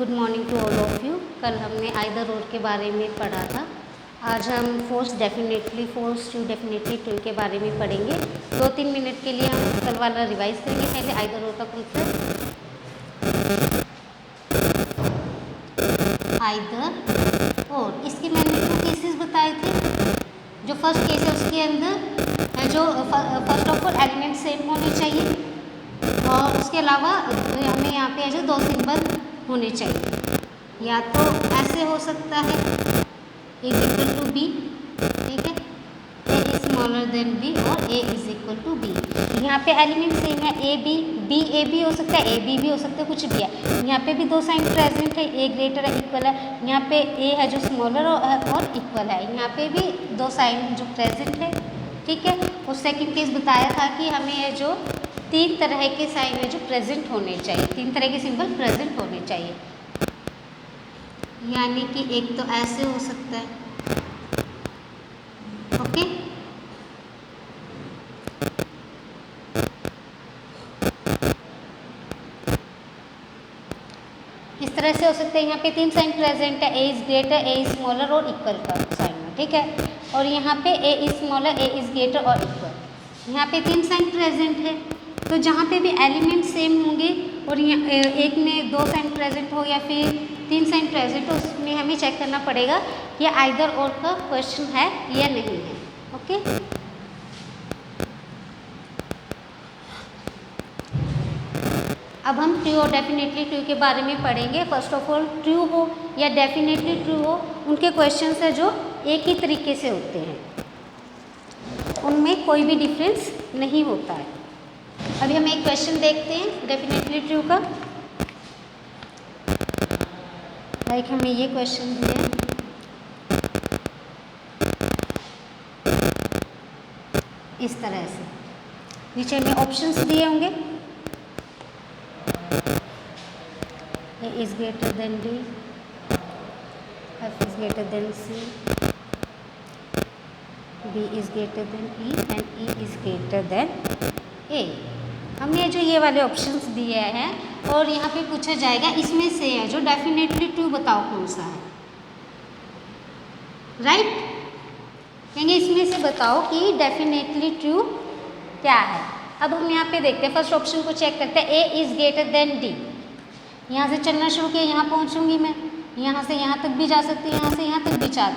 Good morning to all of you. कल हमने either और के बारे में पढ़ा था। आज हम फोर्स टू डेफिनेटली ट्रू के बारे में पढ़ेंगे। 2-3 मिनट के लिए हम कल वाला रिवाइज करेंगे। पहले आइदर और का कॉन्सेप्ट, आइदर और इसके मैंने 2 केसेस बताए थे। जो फर्स्ट केस है उसके अंदर जो first of all element same होने चाहिए और उसके अलावा हमें यहाँ पे जो 2 सिंबल होने चाहिए। या तो ऐसे हो सकता है A is equal to B, ठीक है, A is smaller than B और A is equal to B. यहाँ पे एलिमेंट सेम है A B, B A B हो सकता है, ए बी भी हो सकता है, कुछ भी है। यहाँ पे भी 2 साइन प्रेजेंट है, ए ग्रेटर है, इक्वल है। यहाँ पे ए है जो स्मॉलर और इक्वल है। यहाँ पे भी 2 साइन जो प्रेजेंट है, ठीक है। और सेकेंड केस बताया था कि हमें ये जो 3 तरह के साइन है जो प्रेजेंट होने चाहिए, 3 तरह के सिंबल प्रेजेंट होने चाहिए। यानी कि एक तो ऐसे हो सकता है, ओके, इस तरह से हो सकते हैं। यहाँ पे 3 साइन प्रेजेंट है, A is greater, A is smaller और इक्वल का साइन है, ठीक है। और यहाँ पे A is smaller, A is greater और इक्वल। यहाँ पे 3 साइन प्रेजेंट है, तो जहाँ पे भी एलिमेंट सेम होंगे और यहाँ एक में 2 साइन प्रेजेंट हो या फिर 3 साइन प्रेजेंट हो, उसमें हमें चेक करना पड़ेगा कि आइदर और का क्वेश्चन है या नहीं है, ओके। अब हम ट्रू और डेफिनेटली ट्रू के बारे में पढ़ेंगे। फर्स्ट ऑफ ऑल, ट्रू हो या डेफिनेटली ट्रू हो, उनके क्वेश्चंस है जो एक ही तरीके से होते हैं, उनमें कोई भी डिफरेंस नहीं होता है। अभी हम एक क्वेश्चन देखते हैं डेफिनेटली ट्रू का। लाइक हमें ये क्वेश्चन दिया है, इस तरह से नीचे में ऑप्शंस दिए होंगे, A is greater than D, F is greater than C, B is greater than E and E is greater than A। हमने जो ये वाले ऑप्शंस दिए हैं और यहाँ पे पूछा जाएगा इसमें से है जो डेफिनेटली ट्रू बताओ कौन सा है, राइट। कहेंगे इसमें से बताओ कि डेफिनेटली ट्रू क्या है। अब हम यहाँ पे देखते हैं, फर्स्ट ऑप्शन को चेक करते हैं, A is greater then D। यहाँ से चलना शुरू किया, यहाँ पहुँचूंगी मैं, यहाँ से यहाँ तक भी जा सकती हूँ, यहाँ से यहाँ तक भी जा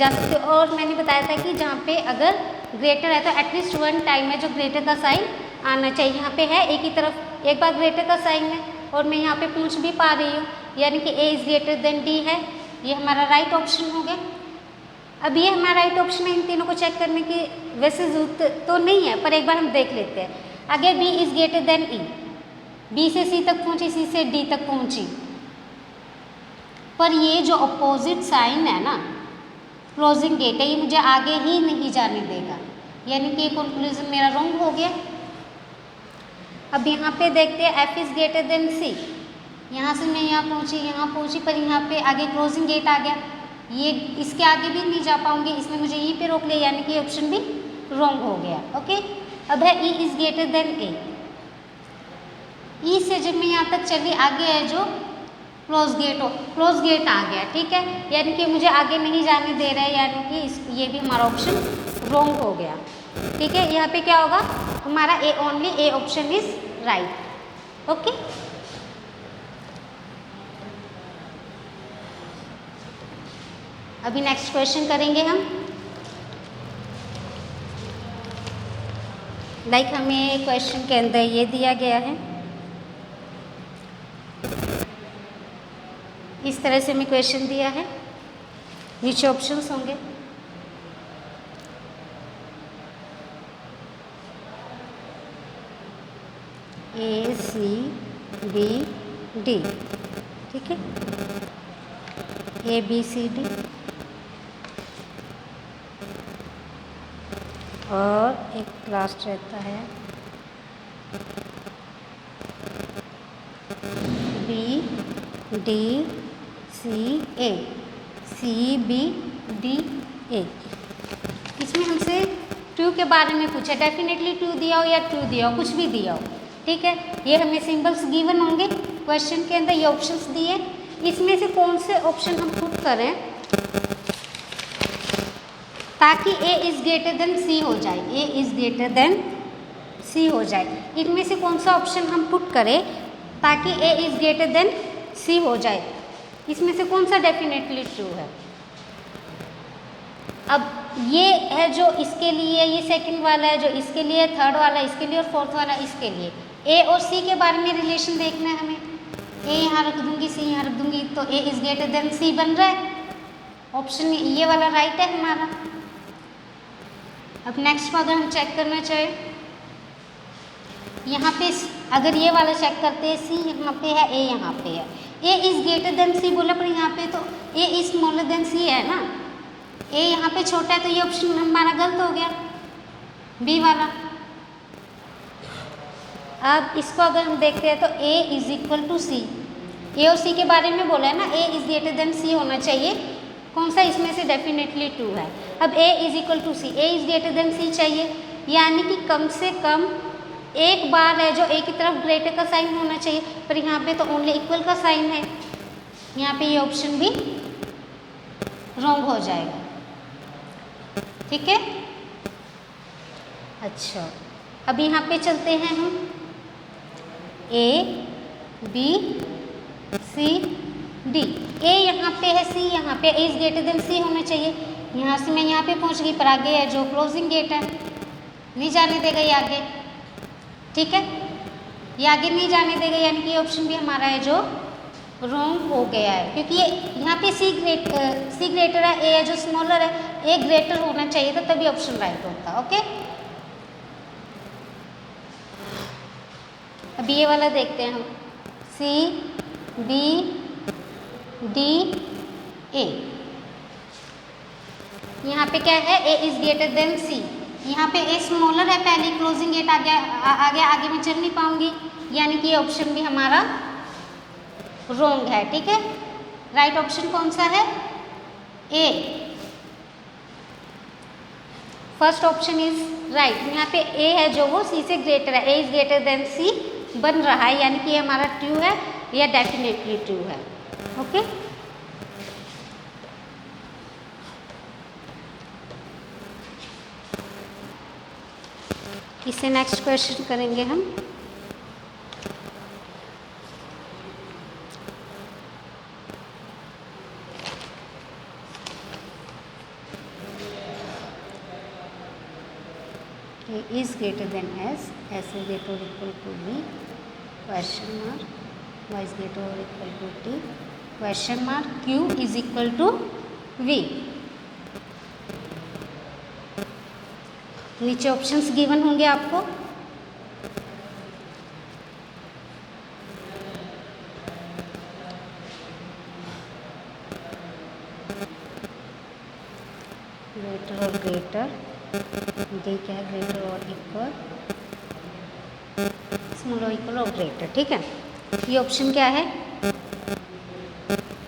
सकते हो। और मैंने बताया था कि जहाँ पे अगर ग्रेटर है तो एटलीस्ट 1 टाइम है जो ग्रेटर का साइन आना चाहिए। यहाँ पे है एक ही तरफ एक बार ग्रेटर का साइन है और मैं यहाँ पे पहुँच भी पा रही हूँ, यानी कि A is greater then D है। ये हमारा राइट ऑप्शन हो गया। अब ये हमारा राइट ऑप्शन है, इन तीनों को चेक करने की वैसे जरूरत तो नहीं है, पर एक बार हम देख लेते हैं। आगे B is greater then E, B से C तक पहुँची, C से D तक पहुँची, पर ये जो अपोजिट साइन है ना, क्लोजिंग गेट है, ये मुझे आगे ही नहीं जाने देगा, यानी कि कंक्लूजन मेरा रॉन्ग हो गया। अब यहाँ पे देखते हैं F is greater then C। यहाँ से मैं यहाँ पहुँची, पर यहाँ पे आगे क्लोजिंग गेट आ गया, ये इसके आगे भी नहीं जा पाऊँगी, इसने मुझे यहीं पे रोक लिया, यानी कि ऑप्शन भी रॉन्ग हो गया, ओके। अब है E is greater then A। ई से जब मैं यहाँ तक चली, आगे है जो क्लोज गेट आ गया, ठीक है, यानी कि मुझे आगे नहीं जाने दे रहा है, यानी कि ये भी हमारा ऑप्शन रॉन्ग हो गया, ठीक है। यहाँ पे क्या होगा हमारा only A option is right, okay. अभी नेक्स्ट क्वेश्चन करेंगे हम। लाइक हमें क्वेश्चन के अंदर ये दिया गया है, इस तरह से हमें क्वेश्चन दिया है, नीचे ऑप्शंस होंगे, A C B D, ठीक है, A B C D, और एक लास्ट रहता है B D C A, C B D A। इसमें हमसे ट्रू के बारे में पूछा, डेफिनेटली ट्रू दिया हो या ट्रू दिया हो, कुछ भी दिया हो, ठीक है। ये हमें सिंबल्स गिवन होंगे क्वेश्चन के अंदर, ये ऑप्शंस दिए, इसमें से कौन से ऑप्शन हम पुट करें ताकि ए इज़ ग्रेटर देन सी हो जाए, ए इज़ ग्रेटर देन सी हो जाए। इनमें से कौन सा ऑप्शन हम पुट करें ताकि ए इज़ ग्रेटर देन सी हो जाए, इसमें से कौन सा डेफिनेटली ट्रू है। अब ये है जो इसके लिए, ये सेकंड वाला है जो इसके लिए, थर्ड वाला इसके लिए और फोर्थ वाला इसके लिए। ए और सी के बारे में रिलेशन देखना है हमें। ए यहाँ रख दूंगी, सी यहाँ रख दूंगी, तो ए इज़ ग्रेटर देन सी बन रहा है। ऑप्शन ये वाला राइट है हमारा। अब नेक्स्ट को अगर हम चेक करना चाहें, यहाँ पे अगर ये वाला चेक करते हैं, सी यहाँ पे है, ए यहाँ पे है, ए इज़ ग्रेटर देन सी बोला, पर यहाँ पे तो ए इज़ स्मॉलर देन सी है ना, ए यहाँ पे छोटा है, तो ये ऑप्शन हमारा गलत हो गया, बी वाला। अब इसको अगर हम देखते हैं तो ए इज़ इक्वल टू सी, ए और सी के बारे में बोला है ना, ए इज़ ग्रेटर देन सी होना चाहिए, कौन सा इसमें से डेफिनेटली ट्रू है। अब A is equal to C, A is greater than C चाहिए, यानी कि कम से कम एक बार है जो ए की तरफ ग्रेटर का साइन होना चाहिए, पर यहाँ पे तो ओनली इक्वल का साइन है, यहाँ पे ये ऑप्शन भी रॉन्ग हो जाएगा। ठीक है, अच्छा अब यहाँ पे चलते हैं हम, ए बी सी डी, ए यहाँ पे है, सी यहाँ पे, ए इज़ ग्रेटर देन सी होना चाहिए, यहाँ से मैं यहाँ पे पहुँच गई, पर आगे है जो क्लोजिंग गेट है, नहीं जाने देगा ये आगे। ठीक है, ये आगे नहीं जाने देगा, यानी कि ये ऑप्शन भी हमारा है जो रॉन्ग हो गया है, क्योंकि ये यहाँ पे सी ग्रेटर है, ए है जो स्मॉलर है, ए ग्रेटर होना चाहिए था, तभी ऑप्शन राइट होता। ओके, अब ये वाला देखते हैं हम, सी बी डी ए, यहाँ पे क्या है, ए इज़ ग्रेटर देन सी, यहाँ पे ए स्मॉलर है, पहले क्लोजिंग गेट आगे मैं चल नहीं पाऊंगी, यानी कि ये ऑप्शन भी हमारा रॉन्ग है। ठीक है, राइट ऑप्शन कौन सा है, ए, फर्स्ट ऑप्शन इज राइट। यहाँ पे ए है जो वो सी से ग्रेटर है, ए इज ग्रेटर देन सी बन रहा है, यानी कि ये हमारा ट्रू है या डेफिनेटली ट्रू है। ओके, इससे नेक्स्ट क्वेश्चन करेंगे हम। A is greater than S, S is greater or equal to B, question mark, Y is greater or equal to T, question mark, Q is equal to V। नीचे options given होंगे आपको, greater और greater, D क्या है, greater और equal, small और equal और greater. ठीक है, ये ऑप्शन क्या है,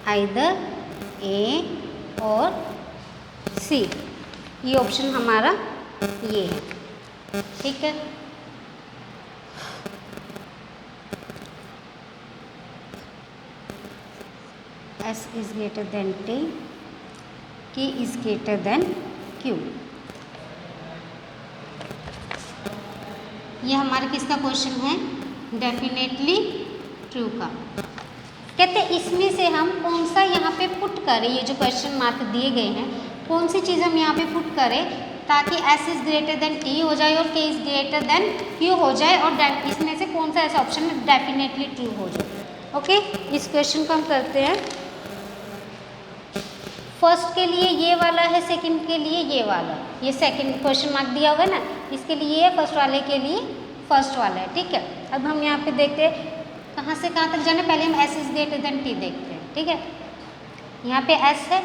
आइदर ए और सी, ये ऑप्शन हमारा ये है। ठीक है, S is greater then T, के इज ग्रेटर देन क्यू। ये हमारे किसका क्वेश्चन है, डेफिनेटली ट्रू का। कहते हैं इसमें से हम कौन सा यहाँ पे पुट करें, ये जो क्वेश्चन मार्क दिए गए हैं, कौन सी चीज़ हम यहाँ पे पुट करें ताकि s is greater than t हो जाए और k is greater then q हो जाए, और इसमें से कौन सा ऐसा ऑप्शन डेफिनेटली ट्रू हो जाए। ओके, इस क्वेश्चन को हम करते हैं। फर्स्ट के लिए ये वाला है, सेकंड के लिए ये वाला, ये सेकंड क्वेश्चन मार्क दिया हुआ है ना, इसके लिए ये, फर्स्ट वाले के लिए फर्स्ट वाला है। ठीक है, अब हम यहाँ पे देखते हैं कहाँ से कहाँ तक जाना, पहले हम s is greater than t देखते हैं। ठीक है, यहाँ पे s है,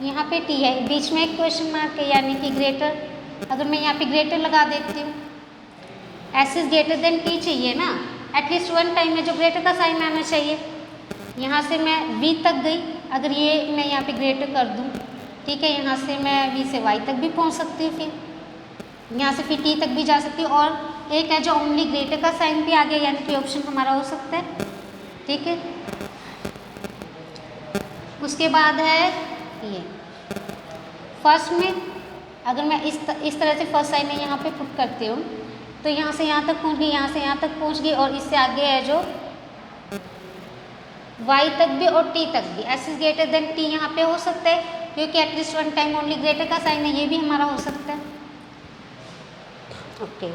यहाँ पे t है, बीच में एक क्वेश्चन मार्क है, यानी कि ग्रेटर। अगर मैं यहाँ पे ग्रेटर लगा देती हूँ, s is greater than t चाहिए ना, एटलीस्ट वन टाइम में जो ग्रेटर का साइन आना चाहिए। यहाँ से मैं v तक गई, अगर ये मैं यहाँ पे ग्रेटर कर दूँ, ठीक है, यहाँ से मैं v से y तक भी पहुँच सकती हूँ, फिर यहाँ से फिर t तक भी जा सकती हूँ, और एक है जो ओनली ग्रेटर का साइन भी आ गया, यानी कि ऑप्शन हमारा हो सकता है। ठीक है, उसके बाद है ये फर्स्ट में, अगर मैं इस तरह से फर्स्ट साइन में यहाँ पे पुट करती हूँ तो यहाँ से यहाँ तक पहुँच गई, यहाँ से यहाँ तक पहुँच गई, और इससे आगे है जो y तक भी और t तक भी। s is greater than t यहाँ पे हो सकता है क्योंकि at least one time only greater का साइन है, ये भी हमारा हो सकता है। ओके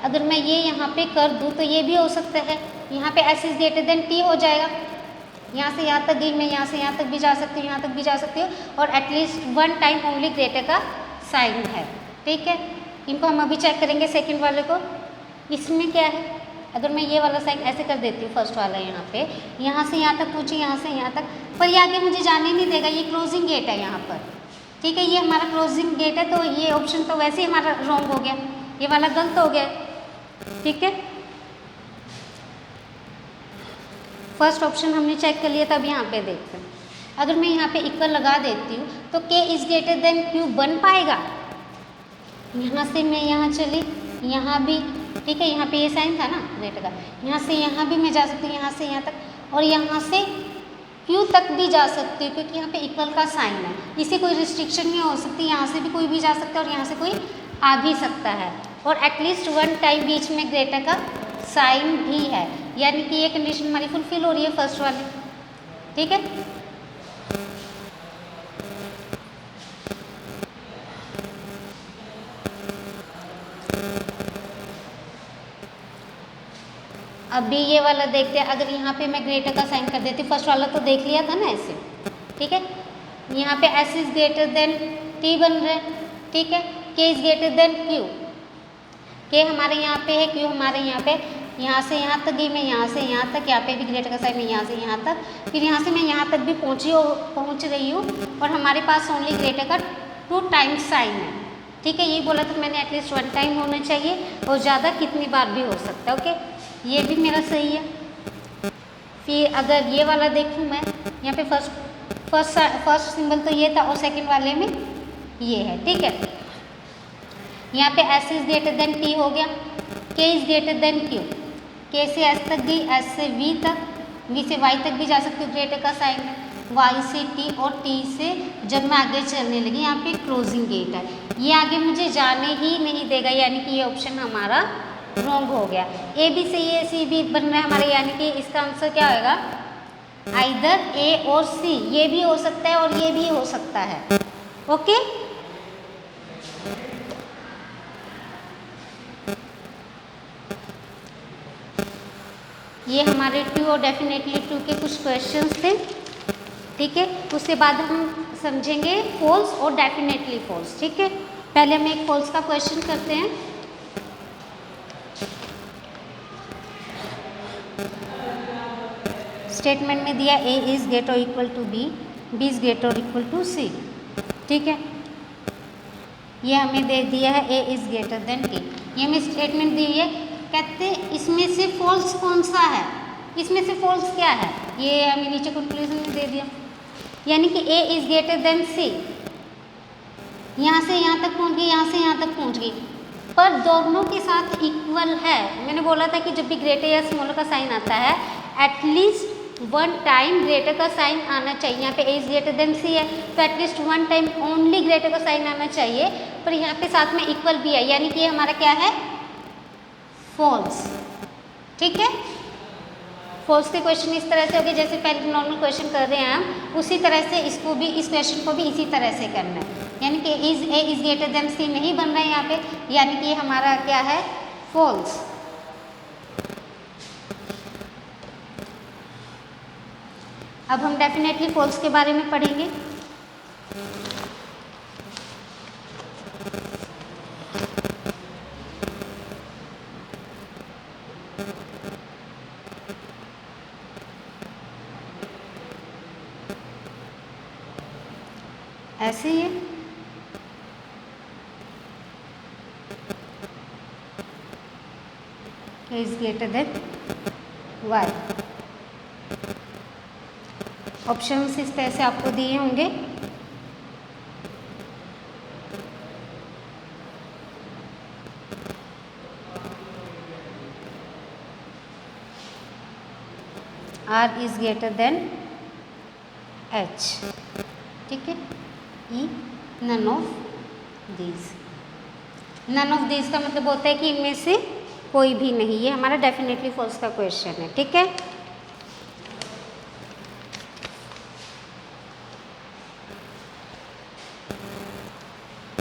अगर मैं ये यहाँ पे कर दूँ तो ये भी हो सकता है, यहाँ पे s is greater than t हो जाएगा। यहाँ से यहाँ तक गई, मैं यहाँ से यहाँ तक भी जा सकती हूँ, यहाँ तक भी जा सकती हूँ, और at least one time only greater का साइन है। ठीक है, इनको हम अभी चेक करेंगे सेकंड वाले को। इसमें क्या है, अगर मैं ये वाला साइन ऐसे कर देती हूँ, फर्स्ट वाला यहाँ से यहाँ तक पहुँची, यहाँ से यहाँ तक, पर ये आगे मुझे जाने नहीं देगा, ये क्लोजिंग गेट है यहाँ पर। ठीक है, ये हमारा क्लोजिंग गेट है, तो ये ऑप्शन तो वैसे ही हमारा रॉन्ग हो गया, ये वाला गलत हो गया। ठीक है, फर्स्ट ऑप्शन हमने चेक कर लिया था। अब यहाँ पे देखते हैं, अगर मैं यहाँ पे इक्वल लगा देती हूँ तो k is greater then q बन पाएगा। यहाँ से मैं यहाँ चली, यहाँ भी, ठीक है, यहाँ पे ये साइन था ना ग्रेटर का, यहाँ से यहाँ भी मैं जा सकती हूँ, यहाँ से यहाँ तक, और यहाँ से q तक भी जा सकती हूँ क्योंकि यहाँ पे इक्वल का साइन है। इसे कोई रिस्ट्रिक्शन नहीं हो सकती, यहाँ से भी कोई भी जा सकता है और यहाँ से कोई आ भी सकता है, और एटलीस्ट वन टाइम बीच में ग्रेटर का साइन भी है, यानी कि ये कंडीशन हमारी फुलफिल हो रही है फर्स्ट वाली। ठीक है, अभी ये वाला देखते हैं। अगर यहाँ पे मैं ग्रेटर का साइन कर देती हूँ, फर्स्ट वाला तो देख लिया था ना ऐसे। ठीक है, यहाँ पे s is greater than t बन रहा है। ठीक है, k is greater then q, k हमारे यहाँ पे है, q हमारे यहाँ पे, यहाँ से यहाँ तक गई मैं, यहाँ से यहाँ तक, यहाँ पे भी ग्रेटर का साइन है, यहाँ से यहाँ तक, फिर यहाँ से मैं यहाँ तक भी पहुँच रही हूँ, और हमारे पास ओनली ग्रेटर का 2 टाइम्स साइन है। ठीक है, ये बोला था मैंने एटलीस्ट वन टाइम होना चाहिए, और ज़्यादा कितनी बार भी हो सकता है। ओके, ये भी मेरा सही है। फिर अगर ये वाला देखूँ मैं, यहाँ पे फर्स्ट सिंबल तो ये था और सेकंड वाले में ये है। ठीक है, यहाँ पे s is greater than t हो गया, k is greater then q, k से s तक गई, s से v तक, v से y तक भी जा सकती हूँ, ग्रेटर का साइन है, y से t, और t से जब मैं आगे चलने लगी, यहाँ पे क्लोजिंग गेट है, ये आगे मुझे जाने ही नहीं देगा, यानी कि ये ऑप्शन हमारा रॉन्ग हो गया। ए भी सही है, सी भी बन रहा है हमारा, यानी कि इसका आंसर क्या होगा, आइदर ए और सी, ये भी हो सकता है और ये भी हो सकता है। ओके, ये हमारे ट्रू और डेफिनेटली ट्रू के कुछ क्वेश्चंस थे। ठीक है, उसके बाद हम समझेंगे फॉल्स और डेफिनेटली फॉल्स। ठीक है, पहले हम एक फॉल्स का क्वेश्चन करते हैं। स्टेटमेंट में दिया a is greater equal to b, b is greater equal to c। ठीक है, ये हमें दे दिया है a is greater than t, ये हमें स्टेटमेंट दी है। कहते हैं इसमें से फॉल्स कौन सा है, इसमें से फॉल्स क्या है, ये हमें नीचे कंक्लूजन में दे दिया, यानी कि a is greater then c, यहाँ से यहाँ तक पहुँच गई, यहाँ से यहाँ तक पहुँच गई, पर दोनों के साथ इक्वल है। मैंने बोला था कि जब भी ग्रेटर या स्मॉलर का साइन आता है एटलीस्ट वन टाइम ग्रेटर का साइन आना चाहिए। यहाँ पे a is greater then c है, तो at least one time only greater का साइन आना चाहिए, पर यहाँ पे साथ में इक्वल भी है, यानी कि ये हमारा क्या है, फॉल्स। ठीक है, फॉल्स के क्वेश्चन इस तरह से हो गए, जैसे पहले नॉर्मल क्वेश्चन कर रहे हैं हम, उसी तरह से इसको भी, इस क्वेश्चन को भी इसी तरह से करना है, यानी कि a is greater then c नहीं बन रहा है यहाँ पे, यानी कि ये हमारा क्या है, फॉल्स। अब हम डेफिनेटली फॉल्स के बारे में पढ़ेंगे। ऐसे ही है, k is greater than y। Options इस तरह से आपको दिए होंगे, r is greater than H, ठीक है, E none of these. None of these का मतलब होता है कि इनमें से कोई भी नहीं। ये हमारा डेफिनेटली फॉल्स का क्वेश्चन है, ठीक है।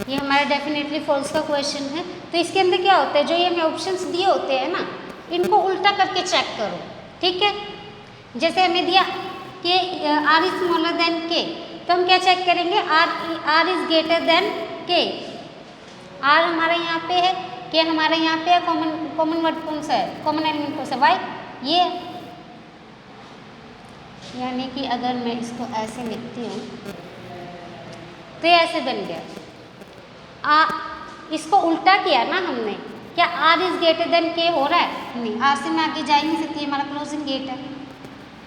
ये हमारा डेफिनेटली फॉल्स का क्वेश्चन है। तो इसके अंदर क्या होता है, जो ये हमें ऑप्शंस दिए होते हैं ना, इनको उल्टा करके चेक करो, ठीक है। जैसे हमें दिया कि आर इज स्मॉलर देन के, तो हम क्या चेक करेंगे, आर इज ग्रेटर देन के। आर हमारा यहाँ पे है, के हमारा यहाँ पे है, कॉमन वर्ड कौन सा है, कॉमन एलिमेंट कौन सा, वाई। ये यानी कि अगर मैं इसको ऐसे लिखती हूँ तो ये ऐसे बन गया। इसको उल्टा किया ना हमने, क्या आर इज ग्रेटर देन के हो रहा है, नहीं, आर से मैं आगे जा ही नहीं सकती, हमारा क्लोजिंग गेट है,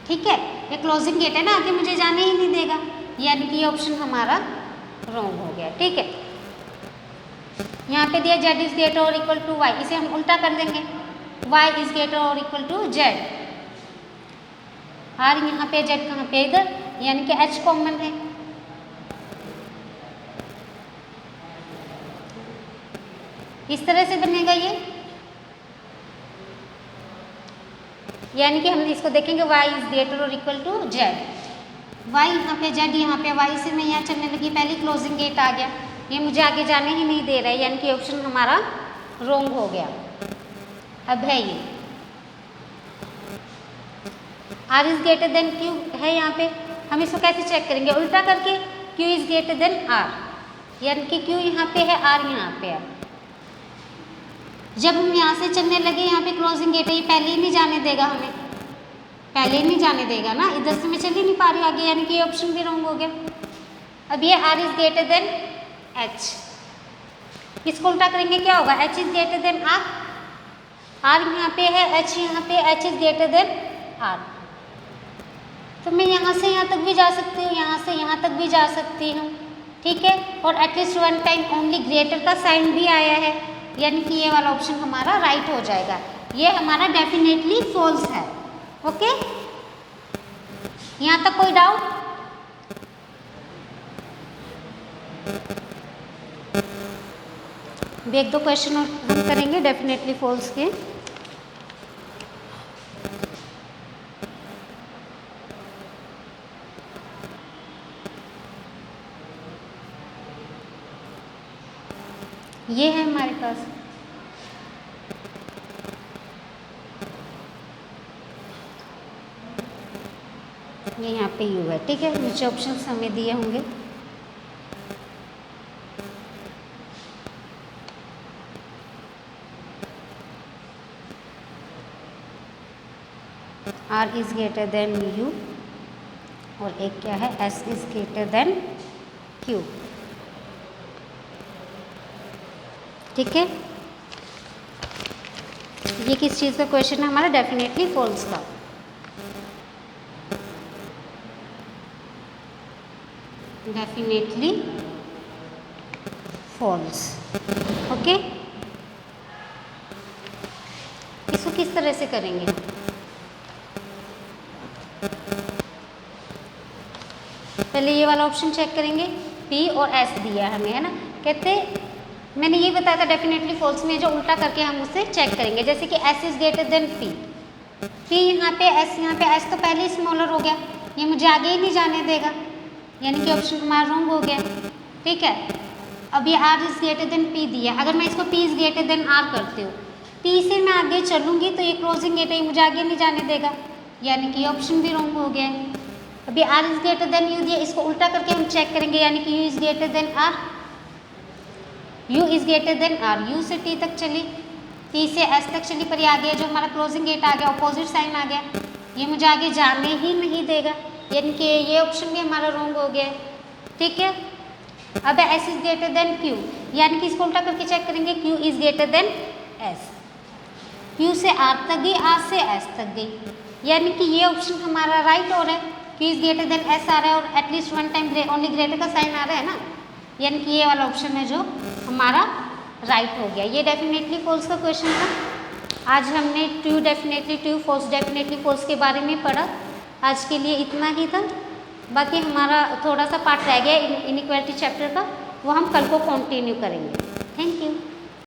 ठीक है, ये क्लोजिंग गेट है ना, आगे मुझे जाने ही नहीं देगा, यानी कि ये ऑप्शन हमारा रॉन्ग हो गया, ठीक है। यहाँ पे दिया जेड इज ग्रेटर और इक्वल टू वाई, इसे हम उल्टा कर देंगे, वाई इज ग्रेटर और इक्वल टू जेड। आर यहाँ पे, जेड कहाँ पे, इधर, यानी कि एच कॉमन है। इस तरह से बनेगा ये, यानी कि हम इसको देखेंगे y इज ग्रेटर और इक्वल टू जेड। y यहाँ पे, जेड यहाँ पे, y से मैं यहाँ चलने लगी, पहले क्लोजिंग गेट आ गया, ये मुझे आगे जाने ही नहीं दे रहा है, यानी कि ऑप्शन हमारा रॉन्ग हो गया। अब है ये r is greater then q है यहाँ पे, हम इसको कैसे चेक करेंगे, उल्टा करके, q is greater then r, यानी कि q यहाँ पे है, r यहाँ पे है। जब हम यहाँ से चलने लगे, यहाँ पे क्लोजिंग गेट है, ये पहले ही नहीं जाने देगा हमें, पहले ही नहीं जाने देगा ना, इधर से मैं चल ही नहीं पा रही आगे, यानी कि ये ऑप्शन भी रॉन्ग हो गया। अब ये R is greater than H, इसको उल्टा करेंगे क्या होगा, H is greater than R, R यहाँ पे है, एच यहाँ पे, H is greater than R. तो मैं यहाँ से यहाँ तक भी जा सकती हूँ, यहाँ से यहाँ तक भी जा सकती हूँ, ठीक है। और at least one time only greater का साइन भी आया है, यानी कि ये वाला ऑप्शन हमारा राइट हो जाएगा। ये हमारा डेफिनेटली फॉल्स है, ओके। यहाँ तक कोई डाउट? एक दो क्वेश्चन और हम करेंगे डेफिनेटली फॉल्स के। ये है हमारे पास, ये यहाँ पे यू है, ठीक है। नीचे ऑप्शंस हमें दिए होंगे, R is greater than U, और एक क्या है, S is greater than Q, ठीक है। ये किस चीज़ का क्वेश्चन है हमारा, डेफिनेटली फॉल्स का। Definitely false, okay. इसको किस तरह से करेंगे, पहले ये वाला ऑप्शन चेक करेंगे, P और S दिया हमें, है ना। कहते मैंने ये बताया था डेफिनेटली फॉल्स में जो उल्टा करके हम उसे चेक करेंगे, जैसे कि S is greater then P, P यहाँ पे, S यहाँ पे, S तो पहले ही स्मॉलर हो गया, ये मुझे आगे ही नहीं जाने देगा, यानी कि ऑप्शन हमारा रॉन्ग हो गया, ठीक है। अब ये R is greater then P दिया, अगर मैं इसको P is greater then R करती हूँ, P से मैं आगे चलूँगी तो ये क्लोजिंग गेट है, मुझे आगे नहीं जाने देगा, यानी कि ऑप्शन भी रॉन्ग हो गया है। अभी R is greater then U दिया, इसको उल्टा करके हम चेक करेंगे, यानी कि U is greater then R, U is greater then R, U से T तक चली, T से S तक चली, पर ये आ गया जो हमारा क्लोजिंग गेट आ गया, अपोजिट साइन आ गया, ये मुझे आगे जाने ही नहीं देगा, यानी कि ये ऑप्शन भी हमारा रॉन्ग हो गया, ठीक है। अब S is greater then Q, यानी कि इसको उल्टा करके चेक करेंगे, Q is greater then S, Q से R तक गई, R से S तक गई, यानी कि ये ऑप्शन हमारा राइट हो रहा है, Q is greater then S आ रहा है, और at least one time only greater का साइन आ रहा है ना, यानी कि ये वाला ऑप्शन है जो हमारा राइट हो गया। ये डेफिनेटली फॉल्स का क्वेश्चन था। आज हमने true definitely true, false definitely false के बारे में पढ़ा। आज के लिए इतना ही था। बाकी हमारा थोड़ा सा पार्ट रह गया इनइक्वालिटी चैप्टर का, वो हम कल को कंटिन्यू करेंगे। Thank you.